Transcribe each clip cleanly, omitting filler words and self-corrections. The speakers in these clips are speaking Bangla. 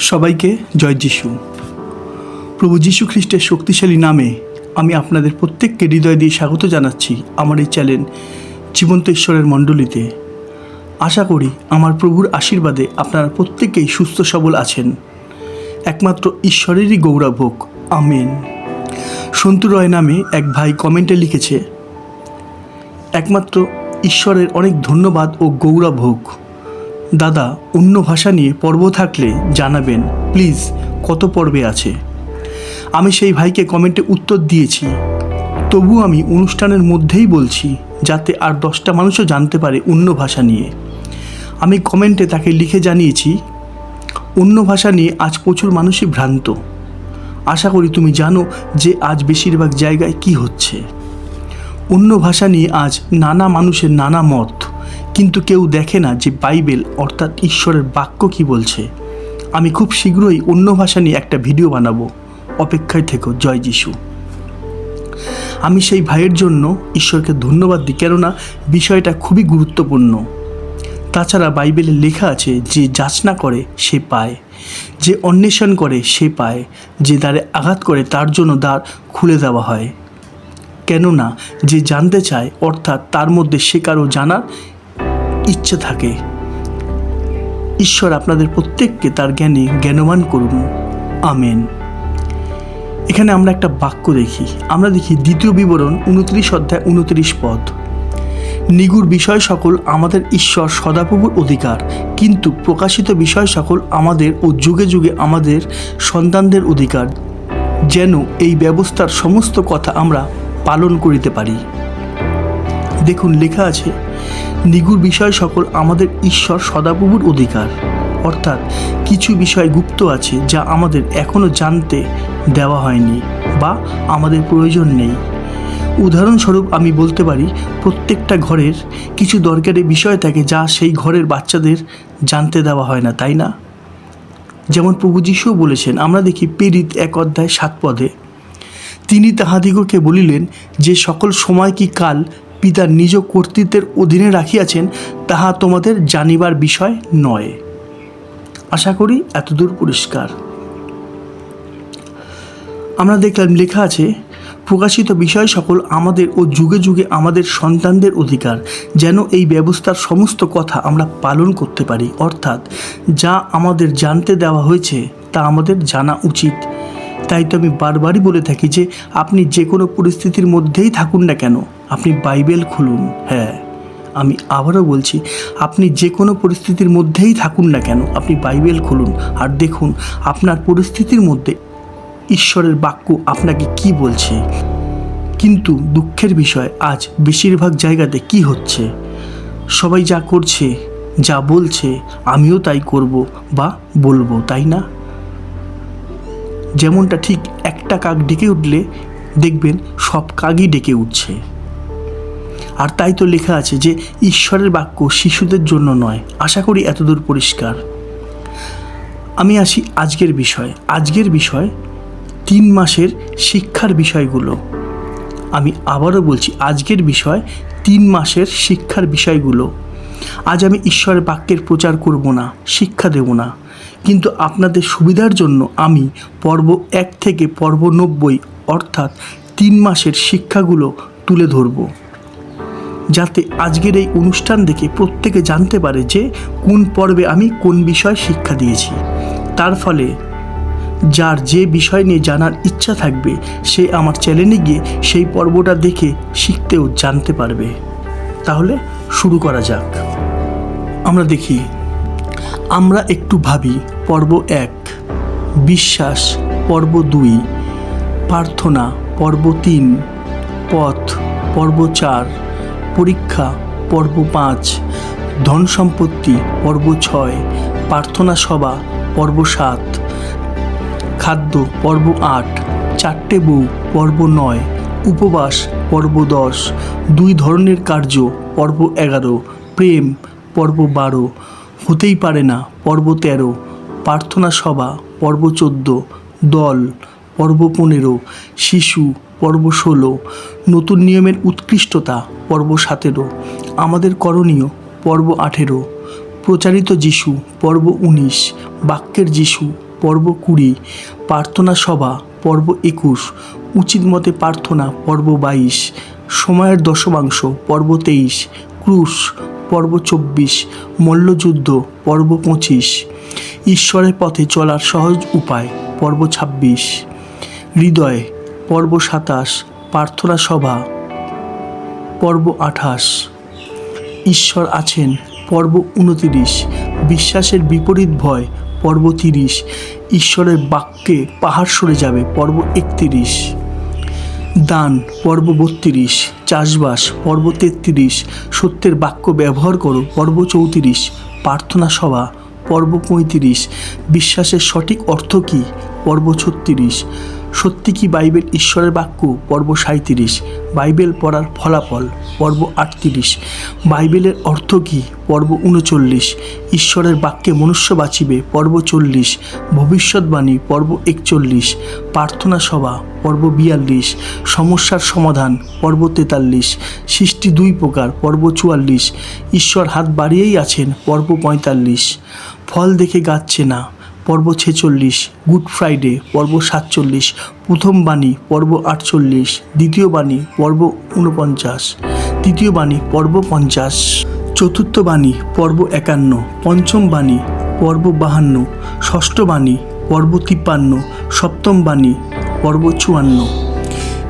সবাইকে জয় যিশু। প্রভু যীশু খ্রিস্টের শক্তিশালী নামে আমি আপনাদের প্রত্যেককে হৃদয় দিয়ে স্বাগত জানাচ্ছি আমার এই চ্যানেল জীবন্ত ঈশ্বরের মণ্ডলীতে। আশা করি আমার প্রভুর আশীর্বাদে আপনারা প্রত্যেকেই সুস্থ সবল আছেন। একমাত্র ঈশ্বরেরই গৌরব হোক, আমেন। সন্তু রয় নামে এক ভাই কমেন্টে লিখেছে, একমাত্র ঈশ্বরের অনেক ধন্যবাদ ও গৌরব হোক। দাদা, অন্য ভাষা নিয়ে পর্ব থাকলে জানাবেন প্লিজ, কত পর্বে আছে। আমি সেই ভাইকে কমেন্টে উত্তর দিয়েছি, তবু আমি অনুষ্ঠানের মধ্যেই বলছি যাতে আর 10টা মানুষও জানতে পারে অন্য ভাষা নিয়ে। আমি কমেন্টে তাকে লিখে জানিয়েছি, অন্য ভাষা নিয়ে আজ প্রচুর মানুষই ভ্রান্ত। আশা করি তুমি জানো যে আজ বেশিরভাগ জায়গায় কি হচ্ছে। অন্য ভাষা নিয়ে আজ নানা মানুষের নানা মত, কিন্তু কেউ দেখে না যে বাইবেল অর্থাৎ ঈশ্বরের বাক্য কি বলছে। আমি খুব শীঘ্রই অন্য ভাষা নিয়ে একটা ভিডিও বানাবো, অপেক্ষায় থেকো। জয় যিশু। আমি সেই ভাইয়ের জন্য ঈশ্বরকে ধন্যবাদ দিই, কেননা বিষয়টা খুবই গুরুত্বপূর্ণ। তাছাড়া বাইবেলে লেখা আছে, যে যাচনা করে সে পায়, যে অন্বেষণ করে সে পায়, যে দ্বারে আঘাত করে তার জন্য দ্বার খুলে দেওয়া হয়। কেননা যে জানতে চায় অর্থাৎ তার মধ্যে সে কারো জানার ইচ্ছে থাকে। ঈশ্বর আপনাদের প্রত্যেককে তার জ্ঞানে জ্ঞানবান করুন, আমেন। এখানে আমরা একটা বাক্য দেখি, আমরা দেখি 2 বিবরণ 29 অধ্যায় 29 পদ। নিগুড় বিষয় সকল আমাদের ঈশ্বর সদাপ্রভুর অধিকার, কিন্তু প্রকাশিত বিষয় সকল আমাদের ও যুগে যুগে আমাদের সন্তানদের অধিকার, যেন এই ব্যবস্থার সমস্ত কথা আমরা পালন করিতে পারি। দেখুন, লেখা আছে নিগুড় বিষয় সকল আমাদের ঈশ্বর সদাপ্রভুর অধিকার, অর্থাৎ কিছু বিষয় গুপ্ত আছে যা আমাদের এখনও জানতে দেওয়া হয়নি বা আমাদের প্রয়োজন নেই। উদাহরণস্বরূপ আমি বলতে পারি, প্রত্যেকটা ঘরের কিছু দরকারি বিষয় থাকে যা সেই ঘরের বাচ্চাদের জানতে দেওয়া হয় না, তাই না? যেমন প্রভু যীশুও বলেছেন, আমরা দেখি প্রেরিত 1 অধ্যায় 7 পদে, তিনি তাহাদিগকে বলিলেন যে সকল সময় কি কাল পিতার নিজ কর্তৃত্বের অধীনে রাখিয়াছেন তাহা তোমাদের জানিবার বিষয় নয়। আশা করি এতদূর পরিষ্কার। আমরা দেখলাম লেখা আছে প্রকাশিত বিষয় সকল আমাদের ও যুগে যুগে আমাদের সন্তানদের অধিকার, যেন এই ব্যবস্থার সমস্ত কথা আমরা পালন করতে পারি। অর্থাৎ যা আমাদের জানতে দেওয়া হয়েছে তা আমাদের জানা উচিত। তাই তো আমি বারবারই বলে থাকি যে আপনি যে কোনো পরিস্থিতির মধ্যেই থাকুন না কেন, আপনি বাইবেল খুলুন। হ্যাঁ, আমি আবারও বলছি, আপনি যে কোনো পরিস্থিতির মধ্যেই থাকুন না কেন, আপনি বাইবেল খুলুন আর দেখুন আপনার পরিস্থিতির মধ্যে ঈশ্বরের বাক্য আপনাকে কি বলছে। কিন্তু দুঃখের বিষয়, আজ বেশিরভাগ জায়গাতে কি হচ্ছে, সবাই যা করছে, যা বলছে, আমিও তাই করব বা বলবো, তাই না? যেমনটা ঠিক একটা কাক ডেকে উঠলে দেখবেন সব কাকই ডেকে উঠছে। আর তাই তো লেখা আছে যে ঈশ্বরের বাক্য শিশুদের জন্য নয়। আশা করি এতদূর পরিষ্কার। আমি আসি আজকের বিষয় 3 মাসের শিক্ষার বিষয়গুলো। আমি আবারও বলছি, আজকের বিষয় 3 মাসের শিক্ষার বিষয়গুলো। আজ আমি ঈশ্বরের বাক্যের প্রচার করব না, শিক্ষা দেব না, কিন্তু আপনাদের সুবিধার জন্য আমি পর্ব 1 থেকে পর্ব 90 অর্থাৎ 3 মাসের শিক্ষাগুলো তুলে ধরব, যাতে আজকের এই অনুষ্ঠান দেখে প্রত্যেকে জানতে পারে যে কোন পর্বে আমি কোন বিষয় শিক্ষা দিয়েছি। তার ফলে যার যে বিষয় নিয়ে জানার ইচ্ছা থাকবে সে আমার চ্যানেলে গিয়ে সেই পর্বটা দেখে শিখতেও জানতে পারবে। তাহলে শুরু করা যাক। আমরা দেখি, আমরা একটু ভাবি পর্ব 1, বিশ্বাস পর্ব 2, প্রার্থনা পর্ব 3, পথ পর্ব 4, পরীক্ষা পর্ব 5, ধন সম্পত্তি পর্ব 6, প্রার্থনা সভা পর্ব 7, খাদ্য পর্ব 8, 4টে বউ পর্ব 9, উপবাস পর্ব 10, 2 ধরনের কার্য পর্ব 11, প্রেম পর্ব 12, হতেই পারে না পর্ব 13, প্রার্থনা সভা পর্ব 14, দল পর্ব 15, শিশু পর্ব 16, নতুন নিয়মের উৎকৃষ্টতা পর্ব 17, আমাদের করণীয় পর্ব 18, প্রচারিত যিশু পর্ব 19, বাক্যের যিশু পর্ব 20, প্রার্থনা সভা পর্ব 21, উচিত মতে প্রার্থনা পর্ব 22, সময়ের দশমাংশ পর্ব 23, ক্রুশ পর্ব 24, মল্লযুদ্ধ পর্ব 25, ঈশ্বরের পথে চলার সহজ উপায় পর্ব 26, হৃদয় পর্ব 27, প্রার্থনা সভা পর্ব 28, ঈশ্বর আছেন পর্ব 29, বিশ্বাসের বিপরীত ভয় পর্ব 30, ঈশ্বরের বাক্যে পাহাড় সরে যাবে পর্ব 31, দান পর্ব 32, চাষবাস পর্ব 33, সত্যের বাক্য ব্যবহার করো পর্ব 34, প্রার্থনা সভা পর্ব 35, বিশ্বাসের সঠিক অর্থ কী পর্ব 36, সত্যি কি বাইবেল ঈশ্বরের বাক্য পর্ব 37, বাইবেল পড়ার ফলাফল পর্ব 38, বাইবেলের অর্থ কী পর্ব 39, ঈশ্বরের বাক্যে মনুষ্য বাঁচিবে পর্ব 40, ভবিষ্যৎবাণী পর্ব 41, প্রার্থনা সভা পর্ব 42, সমস্যার সমাধান পর্ব 43, সৃষ্টি 2 প্রকার পর্ব 44, ঈশ্বর হাত বাড়িয়েই আছেন পর্ব 45, ফল দেখে গাচ্ছে না পর্ব 46, গুড ফ্রাইডে পর্ব 47, প্রথম বাণী পর্ব 48, দ্বিতীয় বাণী পর্ব 49, তৃতীয় বাণী পর্ব 50, চতুর্থ বাণী পর্ব 51, পঞ্চম বাণী পর্ব 52, ষষ্ঠ বাণী পর্ব 53, সপ্তম বাণী পর্ব 54,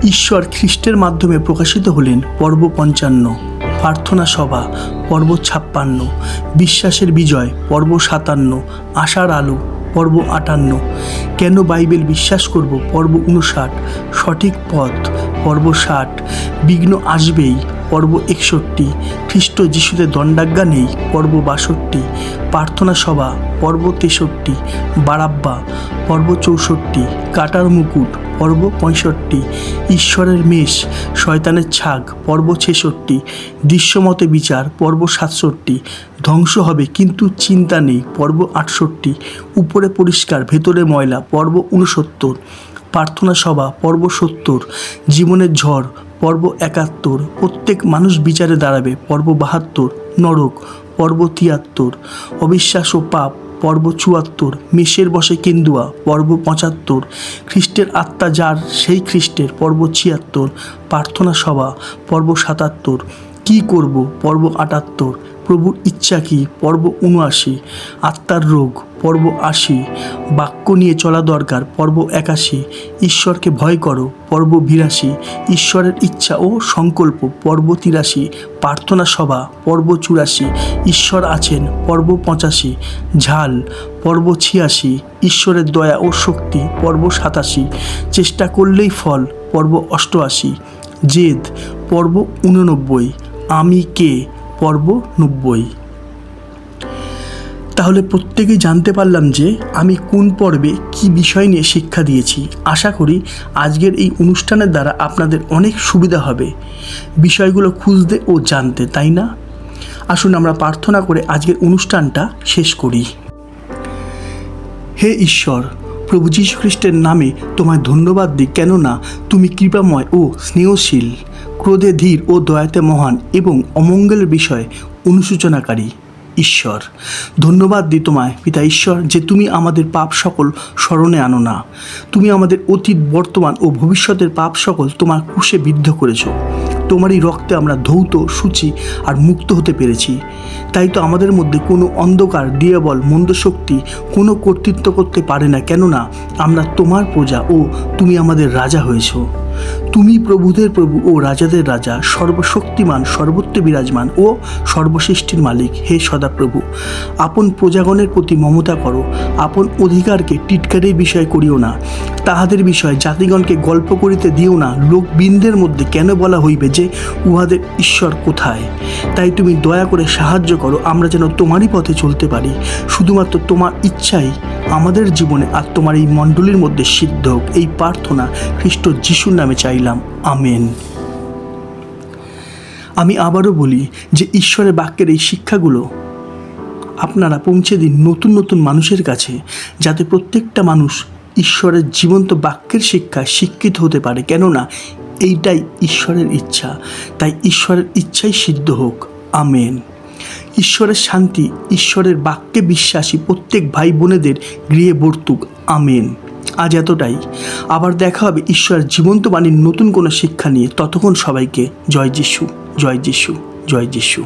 ঈশ্বর খ্রিস্টের মাধ্যমে প্রকাশিত হলেন পর্ব 55, প্রার্থনা সভা পর্ব 56, বিশ্বাসের বিজয় পর্ব 57, আশার আলো পর্ব 58, কেন বাইবেল বিশ্বাস করব পর্ব 59, সঠিক পথ পর্ব 60, বিঘ্ন আসবেই পর্ব 61, খ্রিস্ট যিশুতে দণ্ডাজ্ঞা নেই পর্ব 62, প্রার্থনা সভা পর্ব 63, বারাব্বা পর্ব 64, কাটার মুকুট পর্ব 65, ঈশ্বরের মেষ শয়তানের ছাগ পর্ব 66, দৃশ্যমতে বিচার পর্ব 67, ধ্বংস হবে কিন্তু চিন্তা নেই পর্ব 68, উপরে পরিষ্কার ভেতরে ময়লা পর্ব 69, প্রার্থনা সভা পর্ব 70, জীবনের ঝড় পর্ব 71, প্রত্যেক মানুষ বিচারে দাঁড়াবে পর্ব 72, নরক পর্ব 73, অবিশ্বাস ও পাপ পর্ব 74, মেষের বসে কেন্দুয়া পর্ব 75, খ্রিস্টের আত্মা যার সেই খ্রিস্টের পর্ব 76, প্রার্থনা সভা পর্ব 77, কী করব পর্ব 78, প্রভুর ইচ্ছা কী পর্ব 79, আত্মার রোগ পর্ব 80, বাক্য নিয়ে চলা দরকার পর্ব 81, ঈশ্বরকে ভয় করো পর্ব 82, ঈশ্বরের ইচ্ছা ও সংকল্প পর্ব 83, প্রার্থনা সভা পর্ব 84, ঈশ্বর আছেন পর্ব 85, ঝাল পর্ব 86, ঈশ্বরের দয়া ও শক্তি পর্ব 87, চেষ্টা করলেই ফল পর্ব 88, জেদ পর্ব 89, আমি কে পর্ব 90। তাহলে প্রত্যেকেই জানতে পারলাম যে আমি কোন পর্বে কি বিষয় নিয়ে শিক্ষা দিয়েছি। আশা করি আজকের এই অনুষ্ঠানের দ্বারা আপনাদের অনেক সুবিধা হবে বিষয়গুলো খুঁজতে ও জানতে, তাই না? আসুন আমরা প্রার্থনা করে আজকের অনুষ্ঠানটা শেষ করি। হে ঈশ্বর, প্রভু যীশু খ্রিস্টের নামে তোমায় ধন্যবাদ দিই, কেননা তুমি কৃপাময় ও স্নেহশীল, ক্রোধে ধীর ও দয়াতে মহান এবং অমঙ্গলের বিষয়ে অনুসূচনাকারী ঈশ্বর। ধন্যবাদ দিই তোমায় পিতা ঈশ্বর যে তুমি আমাদের পাপ সকল স্মরণে আনো না। তুমি আমাদের অতীত, বর্তমান ও ভবিষ্যতের পাপ সকল তোমার ক্রুশে বিদ্ধ করেছো। তোমারই রক্তে আমরা ধৌত, সূচি আর মুক্ত হতে পেরেছি। তাই তো আমাদের মধ্যে কোনো অন্ধকার, দিয়াবল, মন্দ শক্তি কোনো কর্তৃত্ব করতে পারে না, কেননা আমরা তোমার প্রজা ও তুমি আমাদের রাজা হয়েছো। তুমি প্রভুদের প্রভু ও রাজাদের রাজা, সর্বশক্তিমান, সর্বত্র বিরাজমান ও সর্বসৃষ্টির মালিক। হে সদাপ্রভু, আপন প্রজাগণের প্রতি মমতা করো। আপন অধিকারকে টিটকারির বিষয় করিও না, তাহাদের বিষয় জাতিগণকে গল্প করিতে দিও না। লোকবৃন্দের মধ্যে কেন বলা হইবে যে উহাদের ঈশ্বর কোথায়? তাই তুমি দয়া করে সাহায্য করো, আমরা যেন তোমারই পথে চলতে পারি। শুধুমাত্র তোমার ইচ্ছাই আমাদের জীবনে আর তোমার এই মণ্ডলীর মধ্যে সিদ্ধ হোক। এই প্রার্থনা খ্রিস্ট যিশুর নামে চাইলাম, আমেন। আমি আবারও বলি যে ঈশ্বরের বাক্যের এই শিক্ষাগুলো আপনারা পৌঁছে দিন নতুন নতুন মানুষের কাছে, যাতে প্রত্যেকটা মানুষ ঈশ্বরের জীবন্ত বাক্যের শিক্ষায় শিক্ষিত হতে পারে, কেননা এইটাই ঈশ্বরের ইচ্ছা। তাই ঈশ্বরের ইচ্ছাই সিদ্ধ হোক, আমেন। ঈশ্বরের শান্তি ঈশ্বরের বাক্যে বিশ্বাসী প্রত্যেক ভাই বোনেদের গৃহে বর্তুক, আমেন। আজ এতটাই। আবার দেখা হবে ঈশ্বরের জীবন্ত বাণীর নতুন কোনো শিক্ষা নিয়ে। ততক্ষণ সবাইকে জয় যিশু, জয় যিশু, জয় যিশু।